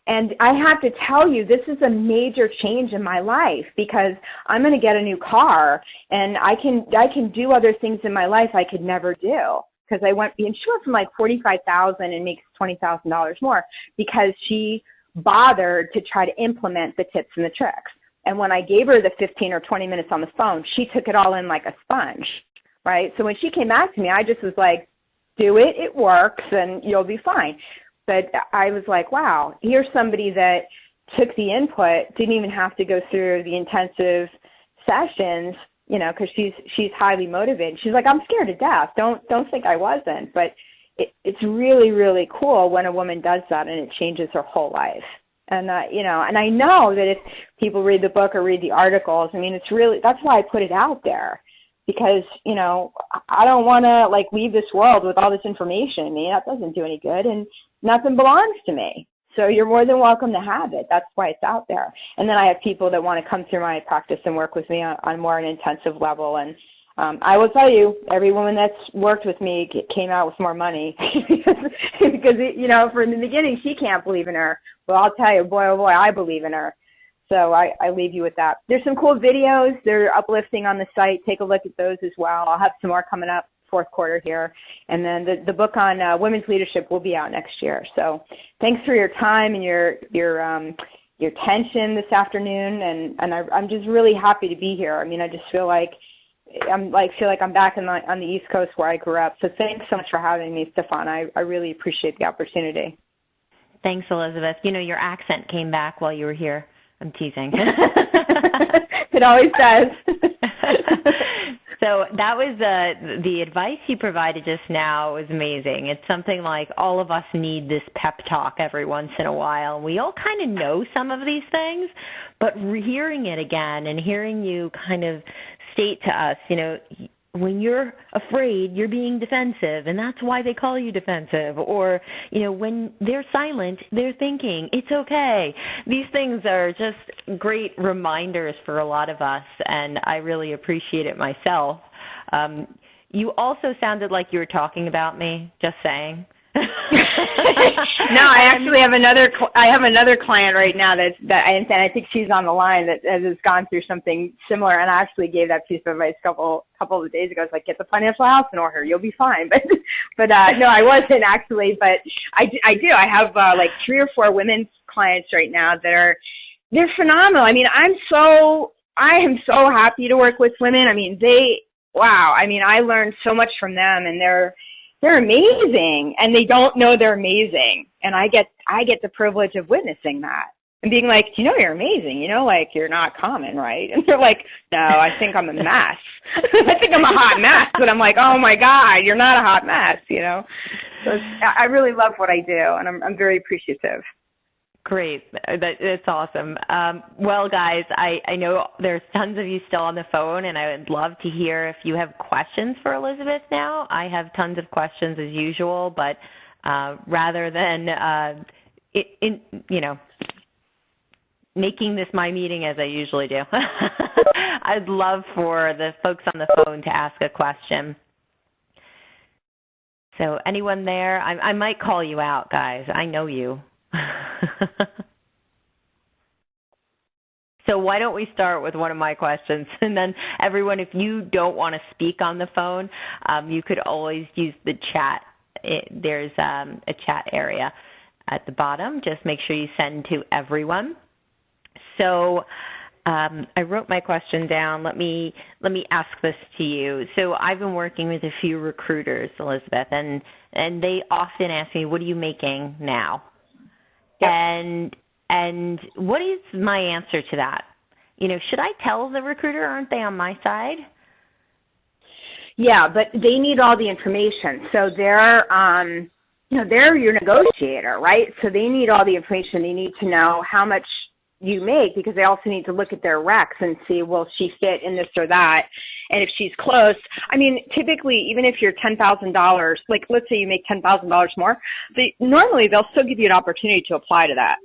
And I have to tell you, this is a major change in my life because I'm going to get a new car, and I can do other things in my life I could never do because I went, and she went from like $45,000 and makes $20,000 more because she bothered to try to implement the tips and the tricks. And when I gave her the 15 or 20 minutes on the phone, she took it all in like a sponge, right? So when she came back to me, I just was like, do it, it works, and you'll be fine. But I was like, wow, here's somebody that took the input, didn't even have to go through the intensive sessions, you know, because she's highly motivated. She's like, I'm scared to death. Don't think I wasn't. But it's really, really cool when a woman does that, and it changes her whole life. And, you know, and I know that if people read the book or read the articles, I mean, it's really, that's why I put it out there. Because, you know, I don't want to, like, leave this world with all this information. I mean, that doesn't do any good, and nothing belongs to me. So you're more than welcome to have it. That's why it's out there. And then I have people that want to come through my practice and work with me on more an intensive level. And I will tell you, every woman that's worked with me came out with more money because, you know, from the beginning, she can't believe in her. Well, I'll tell you, boy, oh boy, I believe in her. So I leave you with that. There's some cool videos. They're uplifting on the site. Take a look at those as well. I'll have some more coming up fourth quarter here. And then the book on women's leadership will be out next year. So thanks for your time and your attention this afternoon. And I'm just really happy to be here. I mean, I just feel like I'm back on the East Coast where I grew up. So thanks so much for having me, Stefan. I really appreciate the opportunity. Thanks, Elizabeth. You know, your accent came back while you were here. I'm teasing. It always does. So that was the advice you provided just now was amazing. It's something like all of us need this pep talk every once in a while. We all kind of know some of these things, but hearing it again and hearing you kind of state to us, you know, when you're afraid, you're being defensive, and that's why they call you defensive. Or, you know, when they're silent, they're thinking, it's okay. These things are just great reminders for a lot of us, and I really appreciate it myself. You also sounded like you were talking about me, just saying. No, I actually have another client right now and I think she's on the line that has gone through something similar, and I actually gave that piece of advice a couple of days ago. It's like, get the financial house in order, you'll be fine. But no, I wasn't actually, but I do. I have like 3 or 4 women's clients right now they're phenomenal. I mean, I am so happy to work with women. I mean, wow. I mean, I learned so much from them, and they're amazing, and they don't know they're amazing. And I get the privilege of witnessing that and being like, you know, you're amazing. You know, like you're not common, right? And they're like, no, I think I'm a mess. I think I'm a hot mess. But I'm like, oh my God, you're not a hot mess. You know, so I really love what I do, and I'm very appreciative. Great. That's awesome. Well, guys, I know there's tons of you still on the phone, and I would love to hear if you have questions for Elizabeth now. I have tons of questions as usual, but rather than, making this my meeting as I usually do, I'd love for the folks on the phone to ask a question. So anyone there? I might call you out, guys. I know you. So why don't we start with one of my questions, and then everyone, if you don't want to speak on the phone, you could always use the chat. There's a chat area at the bottom. Just make sure you send to everyone. So I wrote my question down. Let me ask this to you. So I've been working with a few recruiters, Elizabeth, and they often ask me, what are you making now? Yep. And what is my answer to that? You know, should I tell the recruiter? Aren't they on my side? Yeah, but they need all the information. So they're your negotiator, right? So they need all the information. They need to know how much you make, because they also need to look at their recs and see, will she fit in this or that? And if she's close, I mean, typically, even if you're $10,000, like let's say you make $10,000 more, normally they'll still give you an opportunity to apply to that.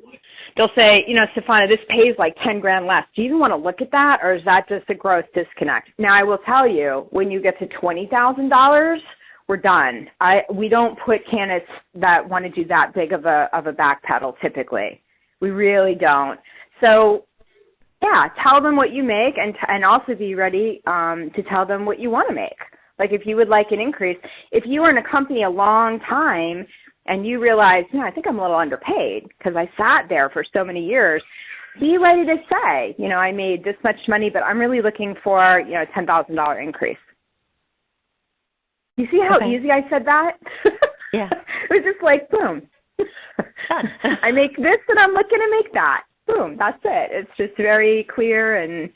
They'll say, you know, Stefana, this pays like 10 grand less. Do you even want to look at that, or is that just a gross disconnect? Now, I will tell you, when you get to $20,000, we're done. We don't put candidates that want to do that big of a back pedal typically. We really don't. So, yeah, tell them what you make, and also be ready to tell them what you want to make. Like if you would like an increase, if you were in a company a long time and you realize, I think I'm a little underpaid because I sat there for so many years, be ready to say, I made this much money, but I'm really looking for, a $10,000 increase. You see how easy I said that? Yeah. It was just like, boom. I make this and I'm looking to make that. Boom, that's it. It's just very clear and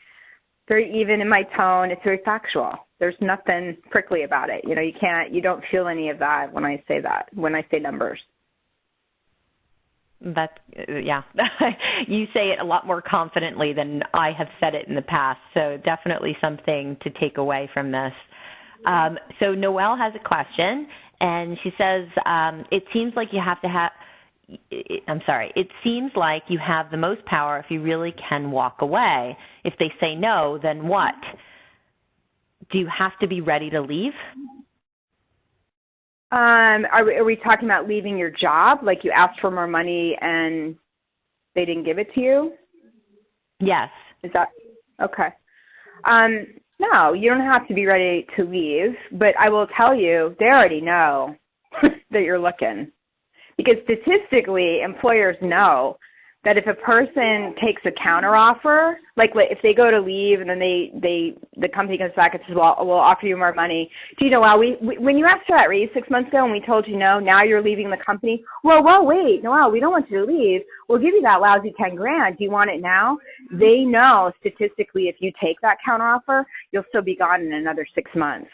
very even in my tone. It's very factual. There's nothing prickly about it. You don't feel any of that when I say numbers. Yeah. You say it a lot more confidently than I have said it in the past. So definitely something to take away from this. So Noelle has a question, and she says, it seems like you have the most power if you really can walk away. If they say no, then what? Do you have to be ready to leave? Are we talking about leaving your job? Like you asked for more money and they didn't give it to you? Yes. Is that okay? No, you don't have to be ready to leave, but I will tell you, they already know that you're looking. Because statistically, employers know that if a person takes a counteroffer, like if they go to leave and then the company comes back and says, well, we'll offer you more money. Do you know, when you asked for that raise 6 months ago and we told you no, now you're leaving the company. Well, wait, Noelle, we don't want you to leave. We'll give you that lousy 10 grand. Do you want it now? They know statistically if you take that counteroffer, you'll still be gone in another 6 months.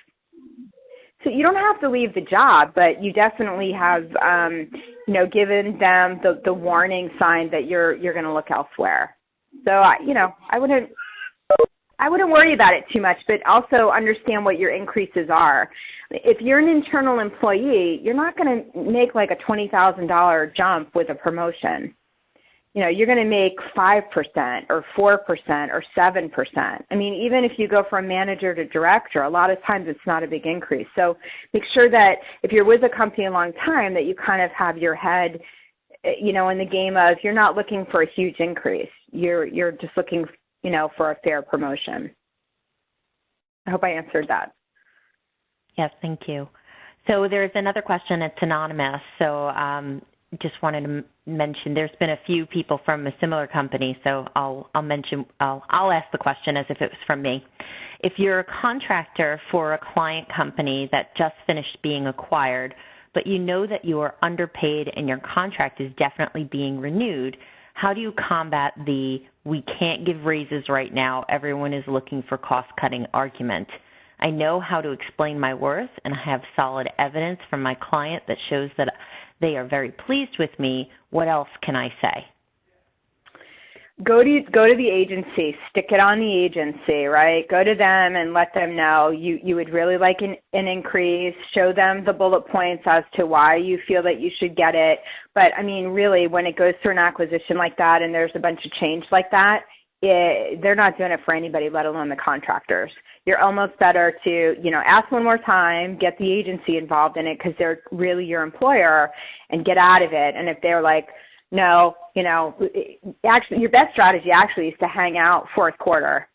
So you don't have to leave the job, but you definitely have, given them the warning sign that you're going to look elsewhere. So, I wouldn't worry about it too much, but also understand what your increases are. If you're an internal employee, you're not going to make like a $20,000 jump with a promotion. You're going to make 5% or 4% or 7%. I mean, even if you go from manager to director, a lot of times it's not a big increase. So make sure that if you're with a company a long time, that you kind of have your head, in the game of you're not looking for a huge increase. You're just looking, for a fair promotion. I hope I answered that. Yes, thank you. So there's another question. It's anonymous. So just wanted to mention there's been a few people from a similar company, so I'll ask the question as if it was from me. if you're a contractor for a client company that just finished being acquired, but you know that you are underpaid and your contract is definitely being renewed, how do you combat the "we can't give raises right now, everyone is looking for cost-cutting" argument? I know how to explain my worth, and I have solid evidence from my client that shows that they are very pleased with me. What else can I say? Go to the agency, stick it on the agency, right? Go to them and let them know you would really like an increase, show them the bullet points as to why you feel that you should get it. But I mean, really, when it goes through an acquisition like that and there's a bunch of change like that, they're not doing it for anybody, let alone the contractors. You're almost better to, ask one more time, get the agency involved in it because they're really your employer, and get out of it. And if they're like, no, actually your best strategy actually is to hang out fourth quarter.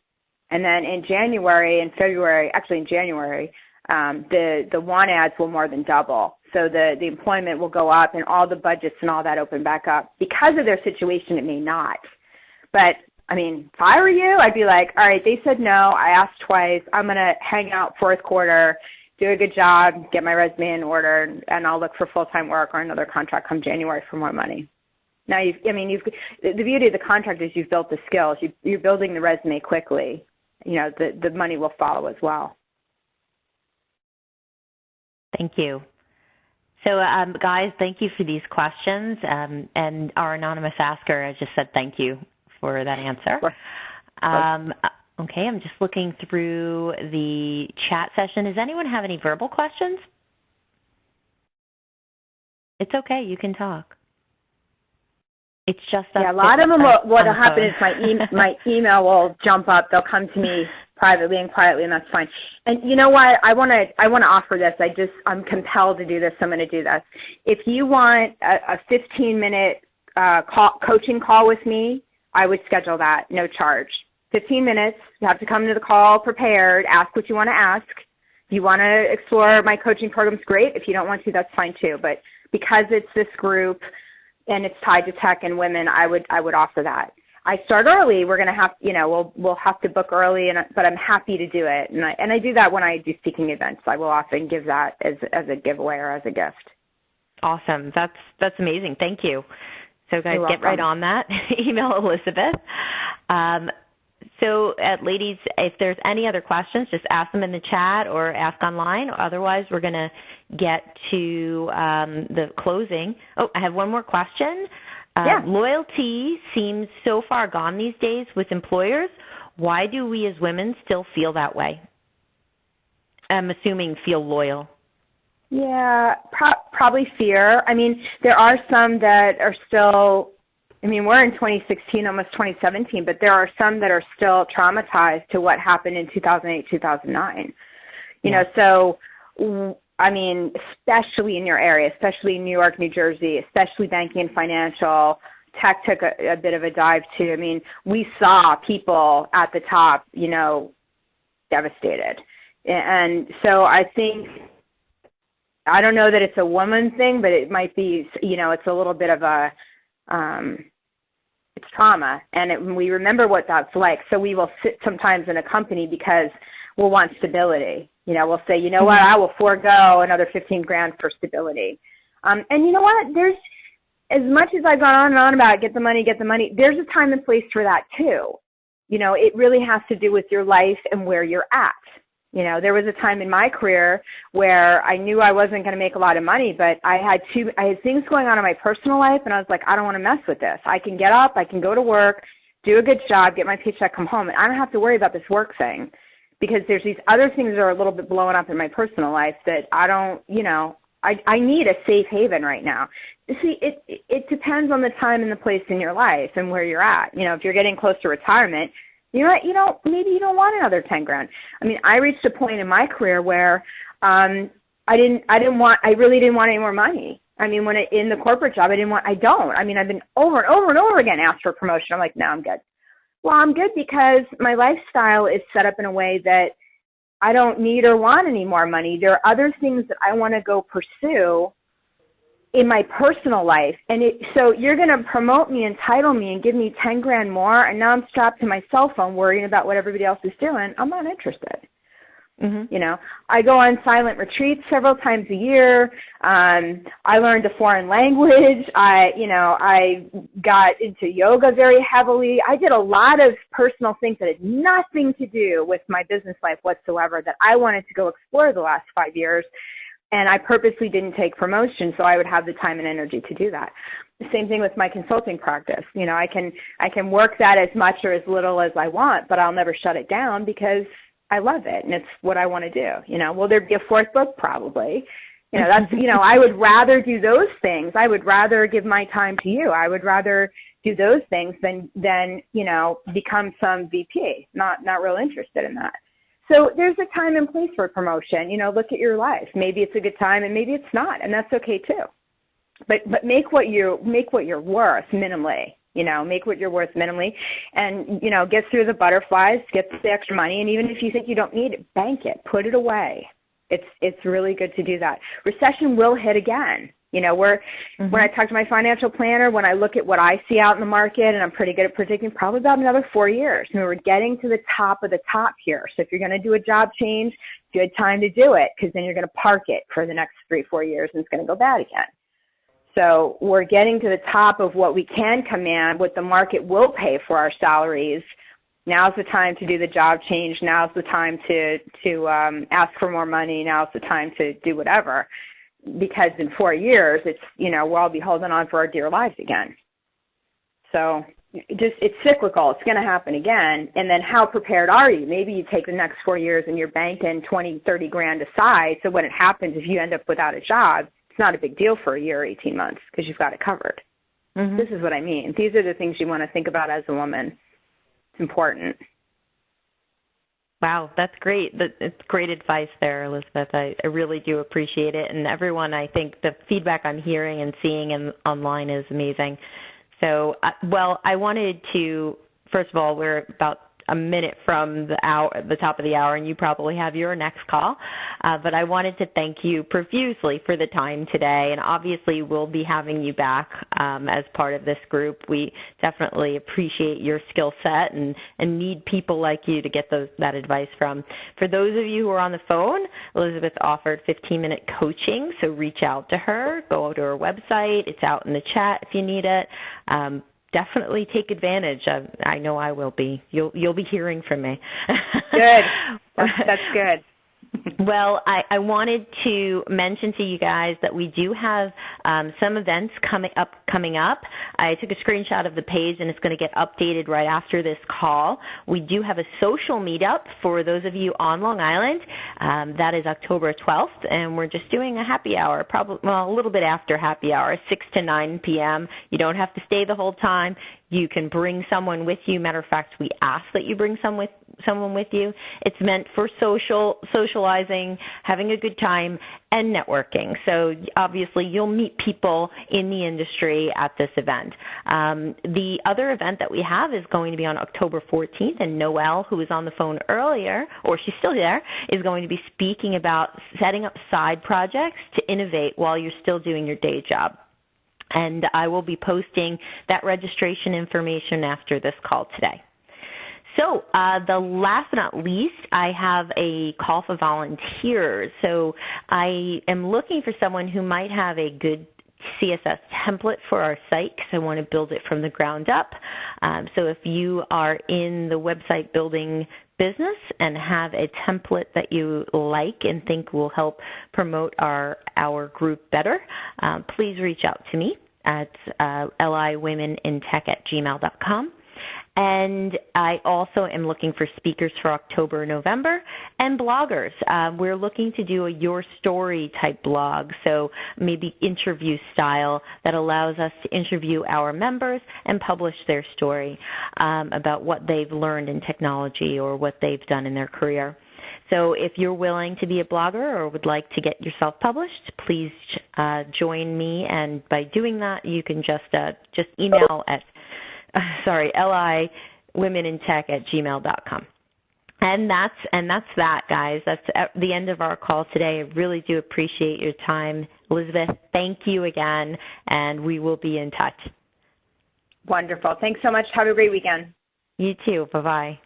And then in January and February, actually in January, the want ads will more than double. So the employment will go up and all the budgets and all that open back up. Because of their situation, it may not. But I mean, if I were you, I'd be like, all right, they said no. I asked twice. I'm going to hang out fourth quarter, do a good job, get my resume in order, and I'll look for full-time work or another contract come January for more money. Now, the beauty of the contract is you've built the skills. You're building the resume quickly. The money will follow as well. Thank you. So, guys, thank you for these questions. And our anonymous asker just said thank you for that answer. Okay, I'm just looking through the chat session. Does anyone have any verbal questions? It's okay, you can talk. It's just a lot of them. What'll happen is my email will jump up. They'll come to me privately and quietly, and that's fine. And you know what? I want to offer this. I'm compelled to do this. So I'm going to do this. If you want a 15-minute coaching call with me, I would schedule that, no charge. 15 minutes, you have to come to the call prepared, ask what you want to ask. If you want to explore my coaching programs, great. If you don't want to, that's fine too. But because it's this group and it's tied to tech and women, I would offer that. I start early. We're going to have, we'll have to book early, but I'm happy to do it. And I do that when I do speaking events. I will often give that as a giveaway or as a gift. Awesome. That's amazing. Thank you. So guys, You're get right on that. Email Elizabeth. Ladies, if there's any other questions, just ask them in the chat or ask online. Otherwise, we're going to get to the closing. Oh, I have one more question. Loyalty seems so far gone these days with employers. Why do we as women still feel that way? I'm assuming feel loyal. Yeah, probably fear. I mean, there are some that are still, we're in 2016, almost 2017, but there are some that are still traumatized to what happened in 2008, 2009. Especially in your area, especially New York, New Jersey, especially banking and financial. Tech took a bit of a dive too. We saw people at the top, devastated. And so I think, I don't know that it's a woman thing, but it might be, it's a little bit of it's trauma. And we remember what that's like. So we will sit sometimes in a company because we'll want stability. We'll say, you know what, I will forego another $15,000 for stability. And you know what, there's, as much as I've gone on and on about get the money, there's a time and place for that too. It really has to do with your life and where you're at. There was a time in my career where I knew I wasn't going to make a lot of money, but I had things going on in my personal life, and I was like, I don't want to mess with this. I can get up, I can go to work, do a good job, get my paycheck, come home, and I don't have to worry about this work thing, because there's these other things that are a little bit blowing up in my personal life that I don't, I need a safe haven right now. See, it depends on the time and the place in your life and where you're at. If you're getting close to retirement, maybe you don't want another $10,000. I reached a point in my career where I really didn't want any more money. In the corporate job, I've been over and over and over again asked for a promotion. I'm like, no, I'm good. Well, I'm good because my lifestyle is set up in a way that I don't need or want any more money. There are other things that I want to go pursue in my personal life. And so you're going to promote me and title me and give me 10 grand more, and now I'm strapped to my cell phone worrying about what everybody else is doing. I'm not interested. Mm-hmm. You know, I go on silent retreats several times a year. I learned a foreign language. I got into yoga very heavily. I did a lot of personal things that had nothing to do with my business life whatsoever that I wanted to go explore the last 5 years. And I purposely didn't take promotion so I would have the time and energy to do that. The same thing with my consulting practice. You know, I can work that as much or as little as I want, but I'll never shut it down because I love it and it's what I want to do. You know, will there be a fourth book? Probably. You know, that's, you know, I would rather do those things. I would rather give my time to you. I would rather do those things than, you know, become some VP. Not real interested in that. So there's a time and place for promotion. You know, look at your life. Maybe it's a good time and maybe it's not, and that's okay too. But make what you're worth minimally. You know, make what you're worth minimally, and you know, get through the butterflies, get the extra money, and even if you think you don't need it, bank it, put it away. It's really good to do that. Recession will hit again. You know, when I talk to my financial planner, when I look at what I see out in the market, and I'm pretty good at predicting, probably about another 4 years. I mean, we're getting to the top of the top here. So if you're going to do a job change, good time to do it, because then you're going to park it for the next 3-4 years, and it's going to go bad again. So we're getting to the top of what we can command, what the market will pay for our salaries. Now's the time to do the job change. Now's the time to ask for more money. Now's the time to do whatever. Because in 4 years, it's, you know, we'll all be holding on for our dear lives again. So it's cyclical. It's going to happen again. And then how prepared are you? Maybe you take the next 4 years and you're banking 20, 30 grand aside. So when it happens, if you end up without a job, it's not a big deal for a year or 18 months because you've got it covered. Mm-hmm. This is what I mean. These are the things you want to think about as a woman. It's important. Wow, that's great. It's great advice there, Elizabeth. I really do appreciate it. And everyone, I think the feedback I'm hearing and seeing online is amazing. So, I wanted to, first of all, we're about a minute from the top of the hour, and you probably have your next call. But I wanted to thank you profusely for the time today, and obviously we'll be having you back as part of this group. We definitely appreciate your skill set and need people like you to get that advice from. For those of you who are on the phone, Elizabeth offered 15-minute coaching, so reach out to her. Go to her website. It's out in the chat if you need it. Definitely take advantage. I know I will be. You'll be hearing from me. Good. That's good. Well, I wanted to mention to you guys that we do have some events coming up. I took a screenshot of the page, and it's going to get updated right after this call. We do have a social meetup for those of you on Long Island. That is October 12th, and we're just doing a happy hour, a little bit after happy hour, 6 to 9 p.m. You don't have to stay the whole time. You can bring someone with you. Matter of fact, we ask that you bring someone with you. It's meant for socializing, having a good time, and networking. So obviously you'll meet people in the industry at this event. The other event that we have is going to be on October 14th, and Noelle, who was on the phone earlier, or she's still there, is going to be speaking about setting up side projects to innovate while you're still doing your day job. And I will be posting that registration information after this call today. So the last but not least, I have a call for volunteers. So I am looking for someone who might have a good CSS template for our site because I want to build it from the ground up. So if you are in the website building business and have a template that you like and think will help promote our group better, please reach out to me at liwomenintech@gmail.com. And I also am looking for speakers for October, November, and bloggers. We're looking to do a Your Story type blog, so maybe interview style that allows us to interview our members and publish their story about what they've learned in technology or what they've done in their career. So if you're willing to be a blogger or would like to get yourself published, please join me. And by doing that, you can just email at liwomenintech@gmail.com. And that's that, guys. That's at the end of our call today. I really do appreciate your time. Elizabeth, thank you again, and we will be in touch. Wonderful. Thanks so much. Have a great weekend. You too. Bye-bye.